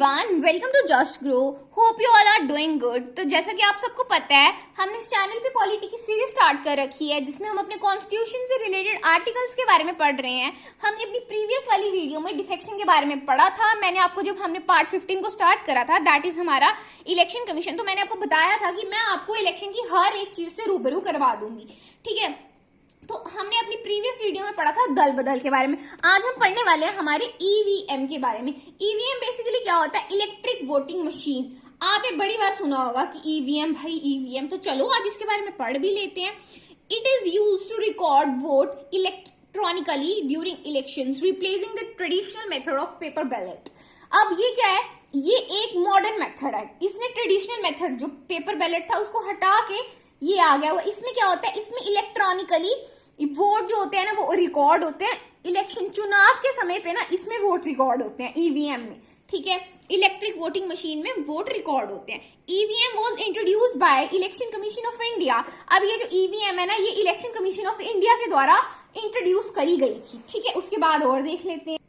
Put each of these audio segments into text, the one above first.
Everyone, welcome to Just Grow. Hope you all are doing good. तो जैसा कि आप सबको पता है, हमने इस चैनल पे पॉलिटी की सीरीज स्टार्ट कर रखी है जिसमें हम अपने कॉन्स्टिट्यूशन से रिलेटेड आर्टिकल्स के बारे में पढ़ रहे हैं। हमने अपनी प्रीवियस वाली वीडियो में डिफेक्शन के बारे में पढ़ा था। मैंने आपको जब हमने पार्ट 15 को स्टार्ट करा था, दैट इज हमारा इलेक्शन कमीशन, तो मैंने आपको बताया था कि मैं आपको इलेक्शन की हर एक चीज से रूबरू करवा दूंगी। ठीक है, तो हमने अपनी प्रीवियस वीडियो में पढ़ा था दल बदल के बारे में। आज हम पढ़ने वाले हैं हमारे ईवीएम के बारे में। ईवीएम बेसिकली क्या होता है? Electric voting machine. आपने बड़ी बार सुना होगा कि ईवीएम, भाई ईवीएम, तो चलो आज इसके बारे में पढ़ भी लेते हैं। It is used to record vote electronically during elections, replacing the traditional method of paper ballot. अब ये क्या है? ये एक मॉडर्न मेथड है। इसने ट्रेडिशनल मेथड जो पेपर बैलेट था उसको हटा के ये आ गया हुआ। इसमें क्या होता है? इसमें इलेक्ट्रॉनिकली वोट जो होते हैं ना वो रिकॉर्ड होते हैं। इलेक्शन चुनाव के समय पे ना इसमें वोट रिकॉर्ड होते हैं ईवीएम में। ठीक है, इलेक्ट्रिक वोटिंग मशीन में वोट रिकॉर्ड होते हैं। EVM was introduced by election commission of India. अब ये जो ईवीएम है ना, ये इलेक्शन कमीशन ऑफ इंडिया के द्वारा इंट्रोड्यूस करी गई थी। ठीक है, उसके बाद और देख लेते हैं।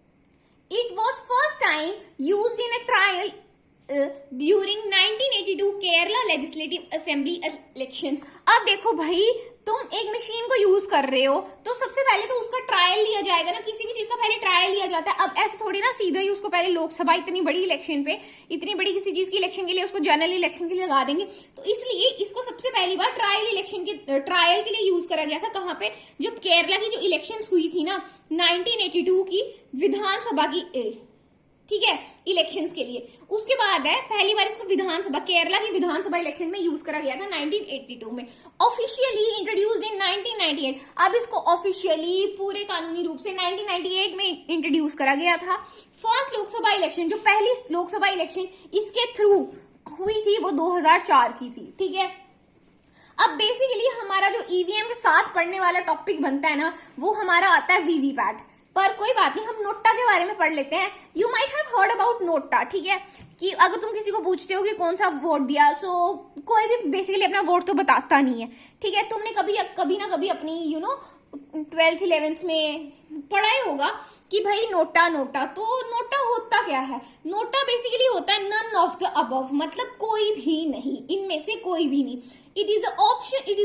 It was first time used in a trial during 1982 Kerala legislative assembly elections. अब देखो भाई, तुम एक मशीन को यूज कर रहे हो तो सबसे पहले तो उसका ट्रायल लिया जाएगा ना। किसी भी चीज का पहले ट्रायल लिया जाता है। अब ऐसे थोड़ी ना सीधा ही उसको पहले लोकसभा इतनी बड़ी इलेक्शन पे, इतनी बड़ी किसी चीज की इलेक्शन के लिए उसको जनरल इलेक्शन के लिए लगा देंगे। तो इसलिए इसको सबसे पहली बार ट्रायल इलेक्शन के ट्रायल के लिए यूज करा गया था। कहाँ पे? जब केरला की जो इलेक्शन हुई थी ना 1982 की विधानसभा की, ठीक है, इलेक्शंस के लिए। उसके बाद है पहली बार इसको विधानसभा, केरला की विधानसभा इलेक्शन में यूज करा गया था 1982 में। Officially introduced in 1998। अब इसको ऑफिशियली पूरे कानूनी रूप से 1998 में इंट्रोड्यूस करा गया था। फर्स्ट लोकसभा इलेक्शन, जो पहली लोकसभा इलेक्शन इसके थ्रू हुई थी, वो 2004 की थी। ठीक है, अब बेसिकली हमारा जो ईवीएम के साथ पढ़ने वाला टॉपिक बनता है ना, वो हमारा आता है वीवीपैट। पर कोई बात नहीं, हम नोटा के बारे में पढ़ लेते हैं। You might have heard about NOTA. ठीक है, कि अगर तुम किसी को पूछते हो कि कौन सा वोट दिया, सो कोई भी बेसिकली अपना वोट तो बताता नहीं है। ठीक है, तुमने कभी ना कभी अपनी 12th 11th में पढ़ा ही होगा कि भाई नोटा नोटा। तो नोटा होता क्या है? नोटा बेसिकली होता है नन ऑफ द अबव, मतलब कोई भी नहीं, इनमें से कोई भी नहीं। It is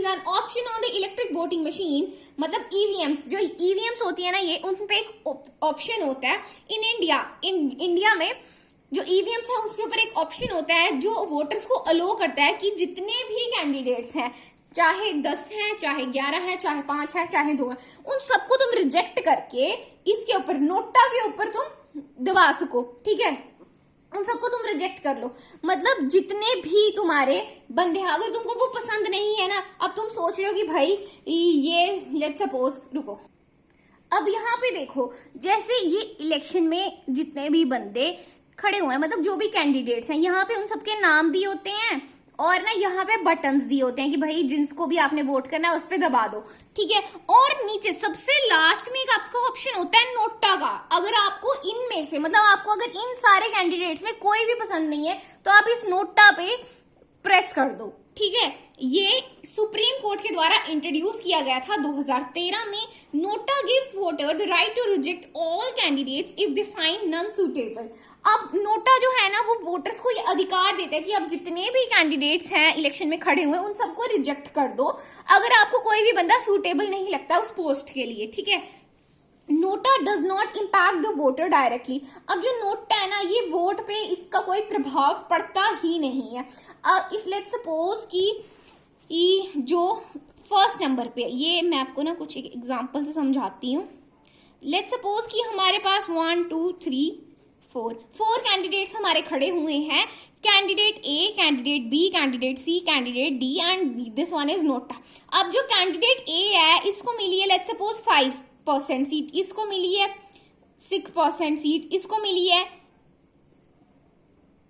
an option on the electric voting machine. मतलब ईवीएम्स, जो ईवीएम्स होती है ना, ये उन पे एक ऑप्शन होता है। इन इंडिया में जो ईवीएम्स है उसके ऊपर एक ऑप्शन होता है जो वोटर्स को अलो करता है कि जितने भी कैंडिडेट्स हैं, चाहे 10 हैं, चाहे 11 हैं, चाहे 5 हैं, चाहे 2 हैं, उन सबको तुम रिजेक्ट करके इसके ऊपर, नोटा के ऊपर तुम दबा सको। ठीक है, उन सबको तुम रिजेक्ट कर लो। मतलब जितने भी तुम्हारे बंदे हैं, अगर तुमको वो पसंद नहीं है ना, अब तुम सोच रहे हो कि भाई ये लेट्स सपोज, रुको, अब यहाँ पे देखो, जैसे ये इलेक्शन में जितने भी बंदे खड़े हुए हैं, मतलब जो भी कैंडिडेट्स हैं, यहाँ पे उन सबके नाम दिए होते हैं और ना यहाँ पे बटन्स दिए होते हैं कि भाई जिसको भी आपने वोट करना है उस पर दबा दो। ठीक है, और नीचे सबसे लास्ट में एक आपका ऑप्शन होता है नोटा का। अगर आपको इनमें से, मतलब आपको अगर इन सारे कैंडिडेट्स में कोई भी पसंद नहीं है तो आप इस नोटा पे प्रेस कर दो। ठीक है, ये सुप्रीम कोर्ट के द्वारा इंट्रोड्यूस किया गया था 2013 में। NOTA gives voter the right to reject all candidates if they find none suitable. अब नोटा जो है ना, वो वोटर्स को ये अधिकार देता है कि अब जितने भी कैंडिडेट्स हैं इलेक्शन में खड़े हुए, उन सबको रिजेक्ट कर दो अगर आपको कोई भी बंदा सूटेबल नहीं लगता उस पोस्ट के लिए। ठीक है, NOTA does not impact the voter directly. अब जो नोटा है ना, ये वोट पे इसका कोई प्रभाव पड़ता ही नहीं है। इफ लेट्स सपोज कि जो फर्स्ट नंबर पे, ये मैं आपको ना कुछ एक एग्जांपल से समझाती हूँ। लेट्स सपोज कि हमारे पास 1 2 3 4 कैंडिडेट्स हमारे खड़े हुए हैं। Candidate A, candidate B, candidate C, candidate D and this one is NOTA. अब जो कैंडिडेट ए है, इसको मिली है लेट्स सपोज 5% सीट, इसको मिली है 6% सीट, इसको मिली है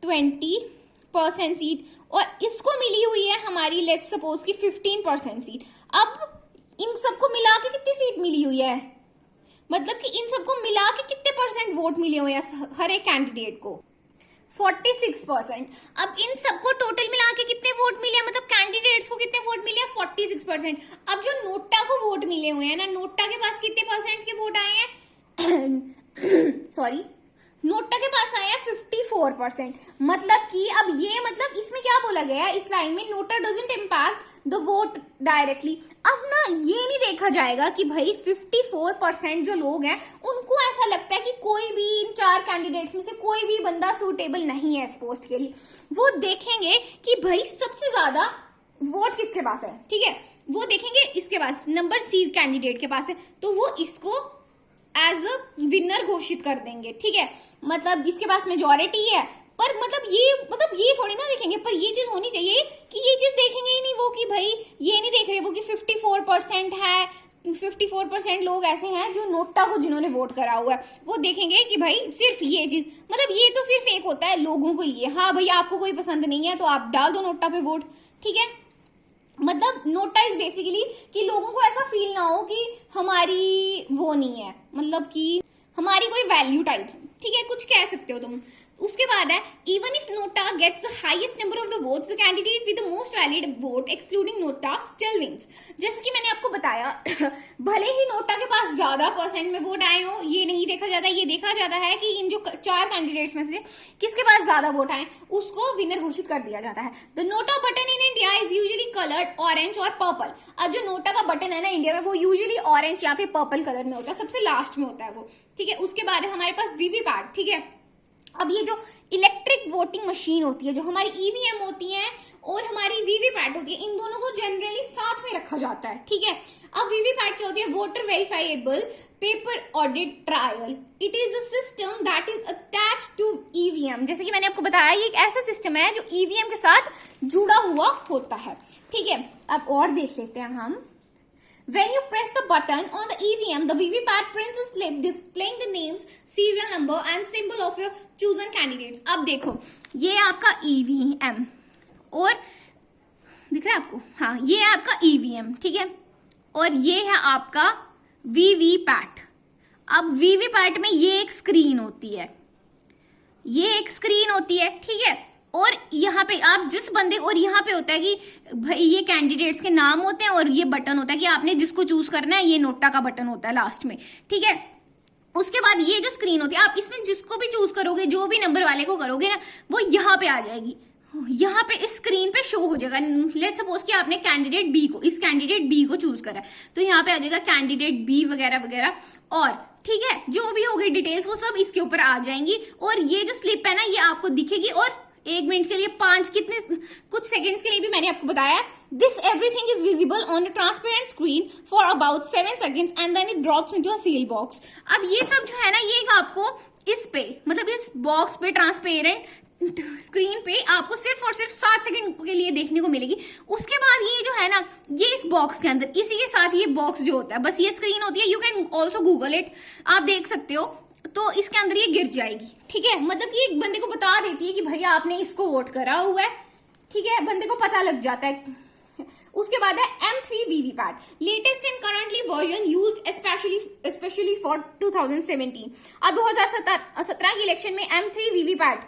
20% सीट, और इसको मिली हुई है हमारी लेट्स सपोज की 15% सीट। अब इन सबको मिला के कितनी सीट मिली हुई है? मतलब कि इन सबको मिला के कितने परसेंट वोट मिले हुए हैं हर एक कैंडिडेट को? 46%। अब इन सबको टोटल मिला के कितने वोट मिले, मतलब कैंडिडेट्स को कितने वोट मिले? 46%। अब जो नोटा को वोट मिले हुए हैं ना, नोटा के पास कितने परसेंट के वोट आए हैं? सॉरी, नोटा के पास आया 54 54%। मतलब कि अब ये मतलब इसमें क्या बोला गया है इस लाइन में, NOTA doesn't impact the vote directly. अब ना ये नहीं देखा जाएगा कि भाई 54% जो लोग हैं उनको ऐसा लगता है कि कोई भी इन 4 कैंडिडेट्स में से कोई भी बंदा सूटेबल नहीं है इस पोस्ट के लिए। वो देखेंगे कि भाई सबसे ज्यादा वोट किसके पास है, ठीक है, वो देखेंगे इसके पास नंबर सी कैंडिडेट के पास है, तो वो इसको एज अ विनर घोषित कर देंगे, ठीक है। मतलब इसके पास मेजॉरिटी है, पर मतलब ये थोड़ी ना देखेंगे, पर ये चीज होनी चाहिए कि ये चीज देखेंगे ही नहीं वो कि भाई ये नहीं देख रहे वो कि 54% है, 54% लोग ऐसे हैं जो नोटा को जिन्होंने वोट करा हुआ है। वो देखेंगे कि भाई सिर्फ ये चीज, मतलब ये तो सिर्फ एक होता है लोगों को लिए, हाँ भाई आपको कोई पसंद नहीं है तो आप डाल दो नोटा पे वोट, ठीक है। मतलब नोटा इज बेसिकली कि लोगों को ऐसा फील ना हो कि हमारी वो नहीं है, मतलब कि हमारी कोई वैल्यू टाइप, ठीक है, कुछ कह सकते हो तुम। उसके बाद है even if NOTA gets the highest number of the votes the candidate with the most valid vote excluding NOTA still wins. जैसे कि मैंने आपको बताया भले ही नोटा के पास ज्यादा परसेंट में वोट आए हो, ये नहीं देखा जाता, ये देखा जाता है कि इन जो 4 कैंडिडेट्स में से किसके पास ज्यादा वोट आए उसको विनर घोषित कर दिया जाता है। The NOTA button in India is usually coloured orange और पर्पल। अब जो नोटा का बटन है ना इंडिया में वो यूजुअली ऑरेंज या फिर पर्पल कलर में होता है, सबसे लास्ट में होता है वो, ठीक है। उसके बाद है हमारे पास वीवीपैट, ठीक है। अब ये जो इलेक्ट्रिक वोटिंग मशीन होती है, जो हमारी ईवीएम होती है और हमारी वीवीपैट होती है, इन दोनों को जनरली साथ में रखा जाता है, ठीक है। अब वीवीपैट क्या होती है, voter verifiable paper audit trial. It is a system that is attached to EVM. जैसे कि मैंने आपको बताया ये एक ऐसा सिस्टम है जो ईवीएम के साथ जुड़ा हुआ होता है, ठीक है। अब और देख लेते हैं हम। When you press the button on the EVM, the VVPAT prints a slip displaying the names, serial number and symbol of your chosen candidates. अब देखो ये आपका EVM और दिख रहा है आपको, हाँ ये है आपका EVM, ठीक है, और ये है आपका VVPAT। अब VVPAT में ये एक स्क्रीन होती है, ये एक स्क्रीन होती है, ठीक है। और यहाँ पे आप जिस बंदे, और यहाँ पे होता है कि भाई ये कैंडिडेट्स के नाम होते हैं और ये बटन होता है कि आपने जिसको चूज करना है, ये नोटा का बटन होता है लास्ट में, ठीक है। उसके बाद ये जो स्क्रीन होती है आप इसमें जिसको भी चूज करोगे, जो भी नंबर वाले को करोगे ना, वो यहाँ पे आ जाएगी, यहाँ पे इस स्क्रीन पे शो हो जाएगा। लेट्स सपोज कि आपने कैंडिडेट बी को, इस कैंडिडेट बी को चूज करा है, तो यहाँ पे आ जाएगा कैंडिडेट बी वगैरह वगैरह, और ठीक है जो भी होगी डिटेल्स वो सब इसके ऊपर आ जाएंगी। और ये जो स्लिप है ना ये आपको दिखेगी, और 1 मिनट के लिए 5 कितने कुछ सेकंड्स के लिए भी मैंने आपको बताया, this everything is visible on a transparent screen for about 7 seconds and then it drops into a seal box. अब ये सब जो है ना ये आपको इस पे, मतलब इस बॉक्स पे, ट्रांसपेरेंट स्क्रीन पे आपको सिर्फ और सिर्फ 7 सेकंड के लिए देखने को मिलेगी। उसके बाद ये जो है ना ये इस बॉक्स के अंदर, इसी के साथ ये बॉक्स जो होता है, बस ये स्क्रीन होती है। You can also Google it, आप देख सकते हो, तो इसके अंदर ये गिर जाएगी, ठीक है। मतलब कि एक बंदे को बता देती है कि भैया आपने इसको वोट करा हुआ है, ठीक है, बंदे को पता लग जाता है। उसके बाद है M3 VVPAT, latest and currently version used specially for 2017। अब 2017 के इलेक्शन में M3 VVPAT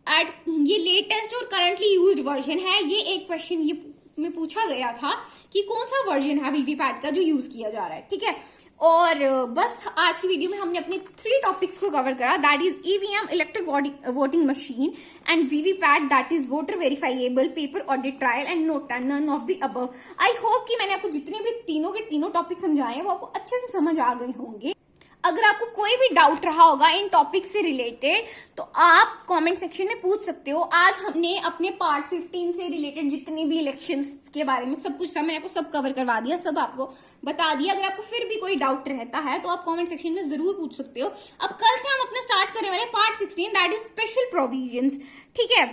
ये लेटेस्ट और करंटली यूज्ड वर्जन है। ये एक क्वेश्चन ये में पूछा गया था कि कौन सा वर्जन है वीवीपैट का जो यूज किया जा रहा है, ठीक है। और बस आज की वीडियो में हमने अपने 3 टॉपिक्स को कवर करा, that is EVM electric voting machine and VVPAT that is voter verifiable paper audit trial and NOTA, none of the above. I hope कि मैंने आपको जितने भी तीनों के तीनों टॉपिक समझाए हैं वो आपको अच्छे से समझ आ गए होंगे। अगर आपको कोई भी डाउट रहा होगा इन टॉपिक से रिलेटेड तो आप कमेंट सेक्शन में पूछ सकते हो। आज हमने अपने पार्ट 15 से रिलेटेड जितने भी इलेक्शंस के बारे में सब कुछ मैंने आपको सब कवर करवा दिया, सब आपको बता दिया। अगर आपको फिर भी कोई डाउट रहता है तो आप कमेंट सेक्शन में जरूर पूछ सकते हो। अब कल से हम अपना स्टार्ट करने वाले part 16 that is special provisions, ठीक है।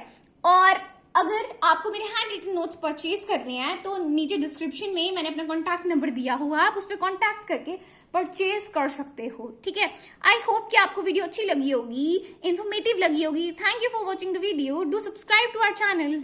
और अगर आपको मेरे हैंड रिटन नोट्स परचेज करने हैं तो नीचे डिस्क्रिप्शन में मैंने अपना कॉन्टैक्ट नंबर दिया हुआ है, आप उस पर कॉन्टैक्ट करके परचेज कर सकते हो, ठीक है। आई होप कि आपको वीडियो अच्छी लगी होगी, इन्फॉर्मेटिव लगी होगी। Thank you for watching the video, do subscribe to our channel.